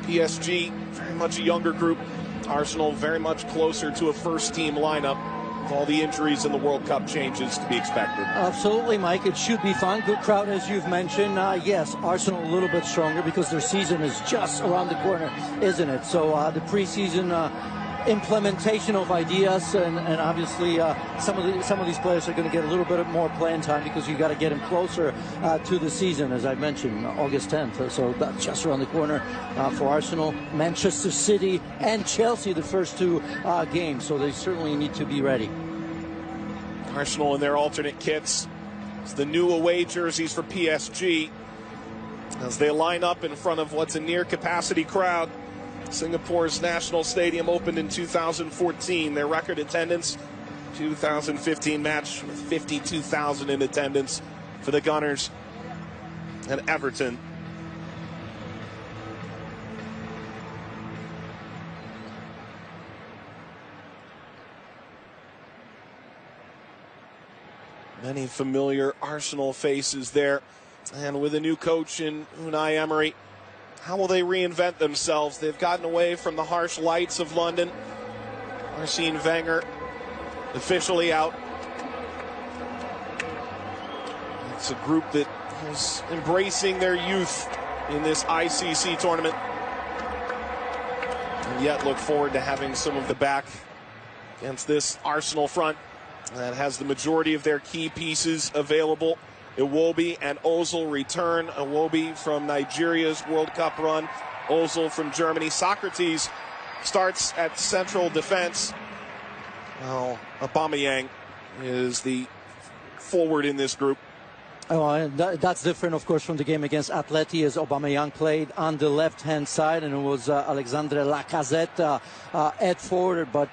PSG, very much a younger group. Arsenal very much closer to a first-team lineup with all the injuries and the World Cup changes to be expected. Absolutely, Mike. It should be fun. Good crowd, as you've mentioned. Yes, Arsenal a little bit stronger because their season is just around the corner, isn't it? So the preseason implementation of ideas, and obviously some of these players are going to get a little bit more playing time because you got to get them closer to the season, as I mentioned, August 10th. So that's just around the corner for Arsenal, Manchester City, and Chelsea, the first two games. So they certainly need to be ready. Arsenal in their alternate kits. It's the new away jerseys for PSG as they line up in front of what's a near-capacity crowd. Singapore's National Stadium opened in 2014. Their record attendance, 2015 match with 52,000 in attendance for the Gunners and Everton. Many familiar Arsenal faces there. And with a new coach in Unai Emery, how will they reinvent themselves? They've gotten away from the harsh lights of London. Arsene Wenger officially out. It's a group that is embracing their youth in this ICC tournament, and yet look forward to having some of the back against this Arsenal front that has the majority of their key pieces available. Iwobi and Ozil return. Iwobi from Nigeria's World Cup run. Ozil from Germany. Socrates starts at central defense. Well, Aubameyang is the forward in this group. Oh, and that's different, of course, from the game against Atleti, as Aubameyang played on the left-hand side, and it was Alexandre Lacazette at forward, but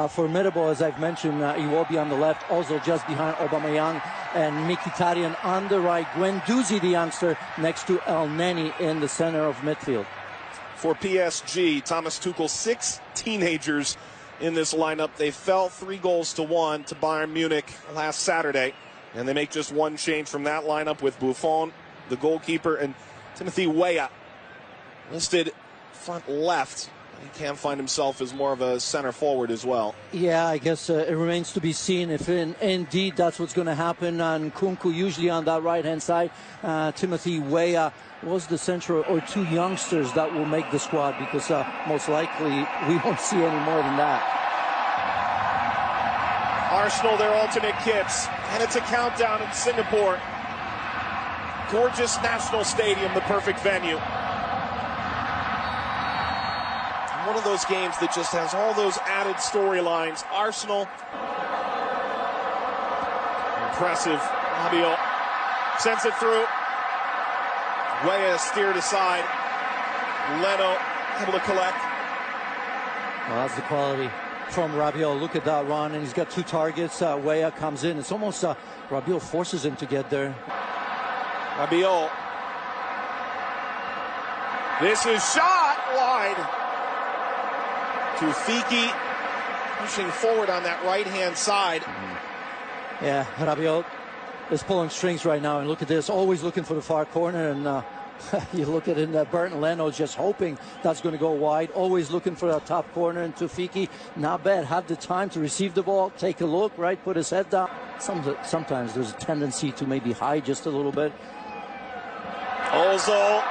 formidable, as I've mentioned, Iwobi on the left, Ozil just behind Aubameyang, and Mkhitaryan on the right, Guendouzi, the youngster, next to El Neni in the center of midfield. For PSG, Thomas Tuchel, 6 teenagers in this lineup. They fell 3-1 to Bayern Munich last Saturday. And they make just one change from that lineup with Buffon, the goalkeeper, and Timothy Weah listed front left. He can find himself as more of a center forward as well. Yeah, I guess it remains to be seen if indeed that's what's going to happen. And Nkunku usually on that right-hand side. Timothy Weah was the center, or 2 youngsters that will make the squad, because most likely we won't see any more than that. Arsenal, their alternate kits, and it's a countdown in Singapore. Gorgeous National Stadium, the perfect venue. One of those games that just has all those added storylines. Arsenal, impressive. Rabiot sends it through. Weah steered aside. Leno able to collect. Well, that's the quality from Rabiot. Look at that run, and he's got 2 targets. Weah comes in. It's almost Rabiot forces him to get there. Rabiot. This is shot wide. Tufiki pushing forward on that right-hand side. Yeah, Rabiot is pulling strings right now, and look at this, always looking for the far corner, and you look at it, Bernd Leno just hoping that's going to go wide, always looking for that top corner, and Tufiki, not bad, had the time to receive the ball, take a look, right, put his head down. Sometimes there's a tendency to maybe hide just a little bit. Ozil,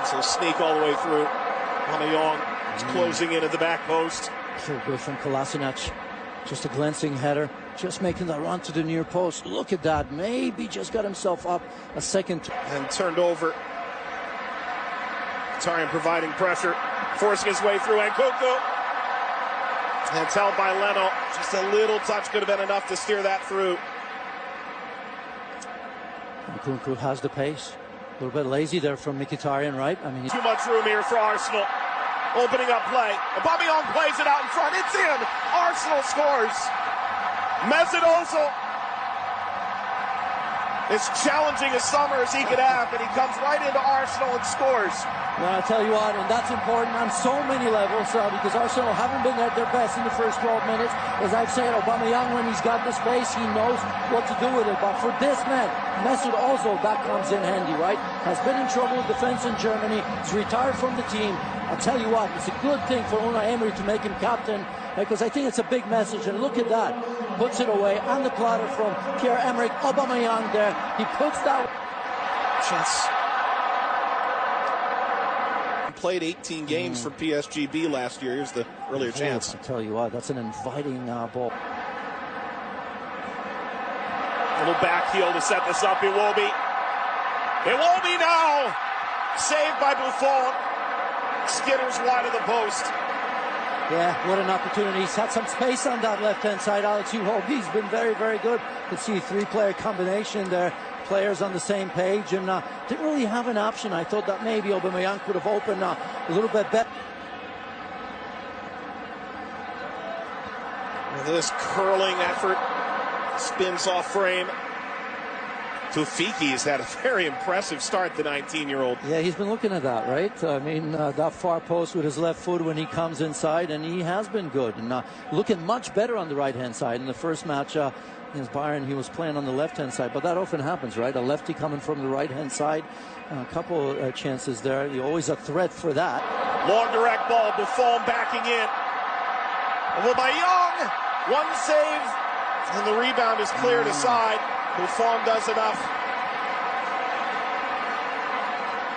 so sneak all the way through. Aubameyang is closing in at the back post. So good from Kolasinac. Just a glancing header, just making that run to the near post. Look at that, maybe just got himself up a second. And turned over. Mkhitaryan providing pressure, forcing his way through. Nkunku. And it's held by Leno. Just a little touch could have been enough to steer that through. Nkunku has the pace. A little bit lazy there from Mkhitaryan, right? I mean, too much room here for Arsenal. Opening up play. Aubameyang plays it out in front. It's in. Arsenal scores. Mesut Ozil. As challenging a summer as he could have, and he comes right into Arsenal and scores. Well, I tell you what, and that's important on so many levels, because Arsenal haven't been at their best in the first 12 minutes. As I've said, Aubameyang, when he's got the space, he knows what to do with it. But for this man, Mesut Ozil, that comes in handy, right? Has been in trouble with defense in Germany. He's retired from the team. tell you what, it's a good thing for Unai Emery to make him captain, because I think it's a big message. And look at that, puts it away on the platter from Pierre-Emerick Aubameyang there. He puts that chance. Played 18 games for PSGB last year. Here's the earlier chance. I tell you what, that's an inviting ball. Little back heel to set this up. Iwobi. Iwobi now. Saved by Buffon. Skitters wide of the post. Yeah, what an opportunity. He's had some space on that left-hand side. Alex Iwobi's been very, very good. You can see a three-player combination there. Players on the same page, and didn't really have an option. I thought that maybe Aubameyang could have opened a little bit better. This curling effort spins off frame. Tufiki has had a very impressive start, the 19-year-old. Yeah, he's been looking at that, right? I mean, that far post with his left foot when he comes inside, and he has been good. And looking much better on the right-hand side. In the first match against Bayern, he was playing on the left-hand side. But that often happens, right? A lefty coming from the right-hand side. A couple chances there. You're always a threat for that. Long direct ball, Buffon backing in. Aubameyang, one save, and the rebound is cleared aside. Buffon does enough.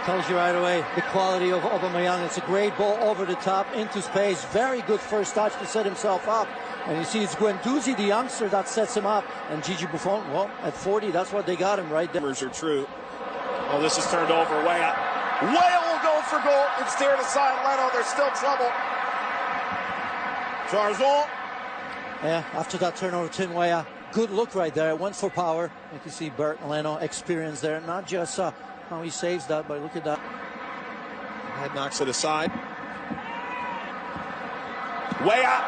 Tells you right away the quality of Aubameyang. It's a great ball over the top into space. Very good first touch to set himself up. And you see it's Guendouzi, the youngster, that sets him up. And Gigi Buffon, well, at 40, that's what they got him right there. Are true. Oh, this is turned over. Weah. Weah will go for goal. It's steered aside. Leno, there's still trouble. Jarzon. Yeah, after that turnover, Tim Weah. Good look right there. Went for power. You can see Bernd Leno experience there. Not just how he saves that, but look at that. Head knocks it aside. Weah.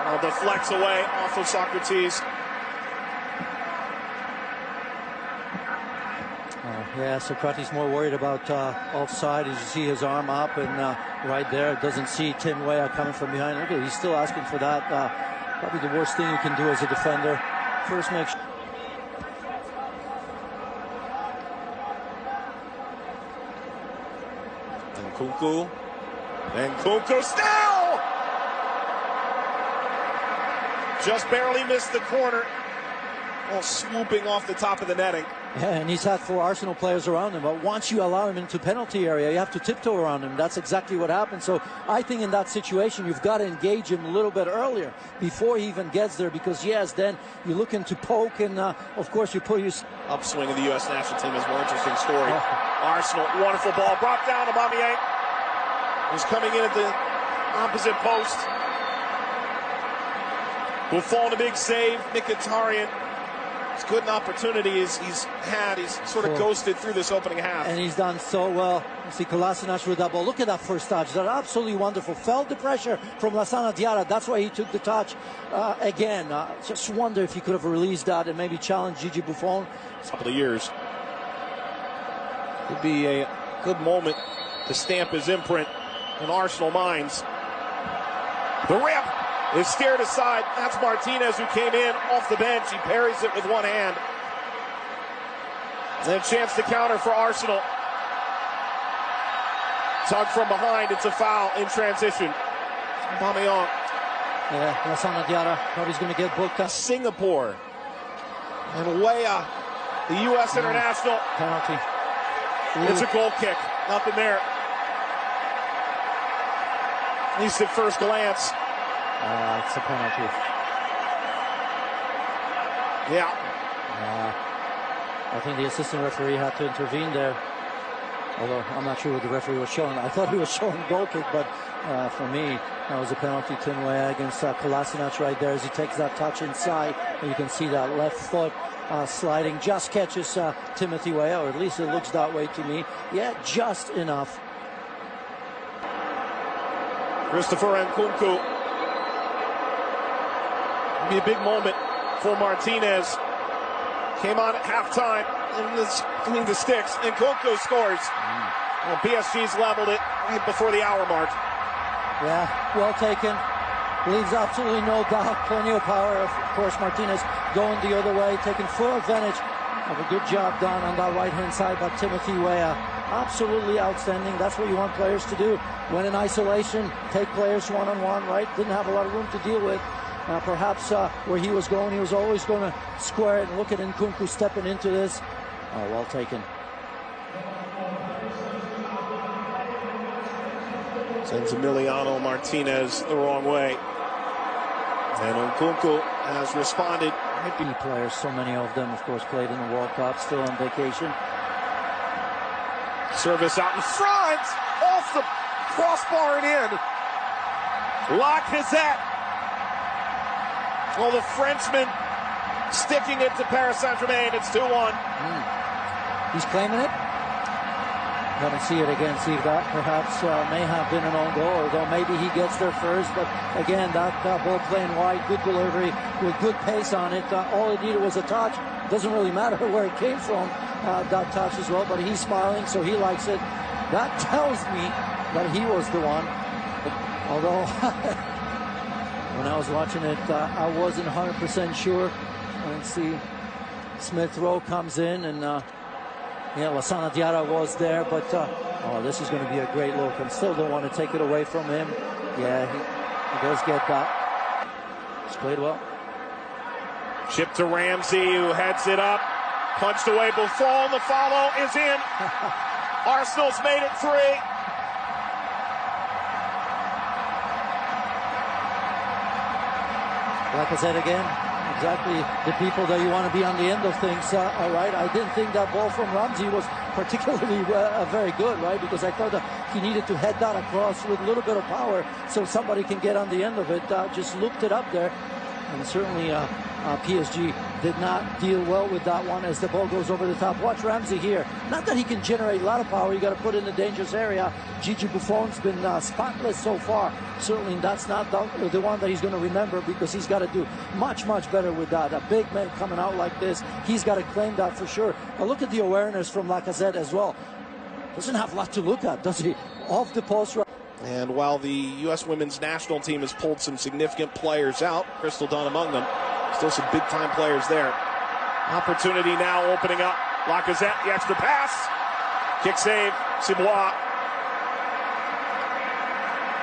Oh, deflects away off of Socrates. Yeah, Socrates more worried about offside. As you see his arm up, and right there doesn't see Tim Weah coming from behind. Look at it, he's still asking for that. Probably the worst thing you can do as a defender. First make sure. And Nkunku still! Just barely missed the corner. Oh, swooping off the top of the netting. Yeah, and he's had 4 Arsenal players around him, but once you allow him into penalty area, you have to tiptoe around him. That's exactly what happened. So I think in that situation, you've got to engage him a little bit earlier before he even gets there, because yes, then you're looking to poke, and of course you put your upswing of the U.S. national team is a more interesting story. Arsenal, wonderful ball brought down. Aubameyang was coming in at the opposite post. Buffon, a big save. Mkhitaryan. As good an opportunity as he's had. He's sort of ghosted through this opening half. And he's done so well. You see Kolasinac with that ball. Look at that first touch. That's absolutely wonderful. Felt the pressure from Lassana Diarra. That's why he took the touch again. Just wonder if he could have released that and maybe challenged Gigi Buffon. A couple of years. Could be a good moment to stamp his imprint in Arsenal minds. The rip is steered aside. That's Martinez, who came in off the bench. He parries it with one hand. And then chance to counter for Arsenal. Tug from behind. It's a foul in transition. Aubameyang. Yeah, Lassana Diarra probably going to get booked up. Singapore. And Weah, the U.S. international. Penalty. It's a goal kick. Nothing there. At least at first glance. It's a penalty. Yeah. I think the assistant referee had to intervene there. Although I'm not sure what the referee was showing. I thought he was showing a goal kick, but for me, that was a penalty. Tim Weah against Kolasinac right there as he takes that touch inside. And you can see that left foot sliding. Just catches Timothy Weah, or at least it looks that way to me. Yeah, just enough. Christopher Nkunku. Be a big moment for Martinez. Came on at halftime between the sticks, and Nkunku scores. Well, PSG's leveled it right before the hour mark. Yeah, well taken. Leaves absolutely no doubt. Plenty of power. Of course, Martinez going the other way, taking full advantage of a good job done on that right-hand side by Timothy Weah. Absolutely outstanding. That's what you want players to do. When in isolation, take players one-on-one, right? Didn't have a lot of room to deal with. Perhaps where he was going, he was always going to square it. And look at Nkunku stepping into this. Oh, well taken. Sends Emiliano Martinez the wrong way. And Nkunku has responded. Key players, so many of them, of course, played in the World Cup, still on vacation. Service out in front, off the crossbar and in. Lacazette. Well, the Frenchman sticking it to Paris Saint-Germain. It's 2-1. He's claiming it. Gonna see it again, see if that perhaps may have been an own goal, although maybe he gets there first. But again, that ball playing wide, good delivery with good pace on it. All it needed was a touch. It doesn't really matter where it came from, that touch as well, but he's smiling, so he likes it. That tells me that he was the one. Although, when I was watching it, I wasn't 100% sure. And see, Smith Rowe comes in, and yeah, Lassana Diarra was there, but oh, this is going to be a great look. And still don't want to take it away from him. Yeah, he does get that. He's played well. Chip to Ramsey, who heads it up. Punched away Buffon. The follow is in. Arsenal's made it 3. Lacazette again. Exactly the people that you want to be on the end of things. All right, I didn't think that ball from Ramsey was particularly very good, right? Because I thought that he needed to head that across with a little bit of power so somebody can get on the end of it. Just looked it up there. And certainly PSG did not deal well with that one as the ball goes over the top. Watch Ramsey here. Not that he can generate a lot of power. You got to put in the dangerous area. Gigi Buffon's been spotless so far. Certainly that's not the one that he's going to remember, because he's got to do much, much better with that. A big man coming out like this, he's got to claim that for sure. But look at the awareness from Lacazette as well. Doesn't have a lot to look at, does he? Off the post. And while the U.S. women's national team has pulled some significant players out, Crystal Dunn among them, still some big-time players there. Opportunity now opening up. Lacazette, the extra pass. Kick save, Cibois.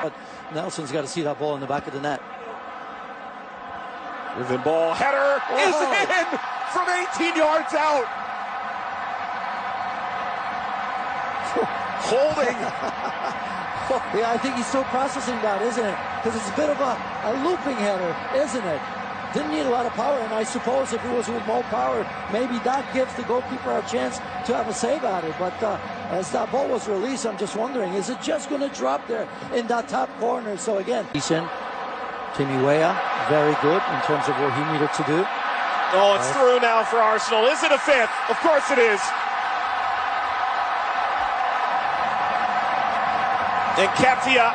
But Nelson's got to see that ball in the back of the net. Riven ball, header is in from 18 yards out. Holding. Yeah, I think he's still processing that, isn't it? Because it's a bit of a looping header, isn't it? Didn't need a lot of power, and I suppose if it was with more power, maybe that gives the goalkeeper a chance to have a save at it. But as that ball was released, I'm just wondering, is it just going to drop there in that top corner? So again, Timmy Weah, very good in terms of what he needed to do. Oh, it's through now for Arsenal. Is it a 5th? Of course it is. Nketiah,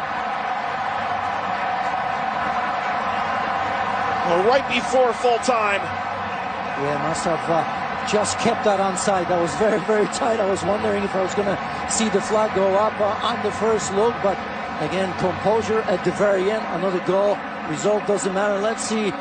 right before full time. Yeah, must have just kept that onside. That was very, very tight. I was wondering if I was going to see the flag go up on the first look, but again, composure at the very end. Another goal. Result doesn't matter. Let's see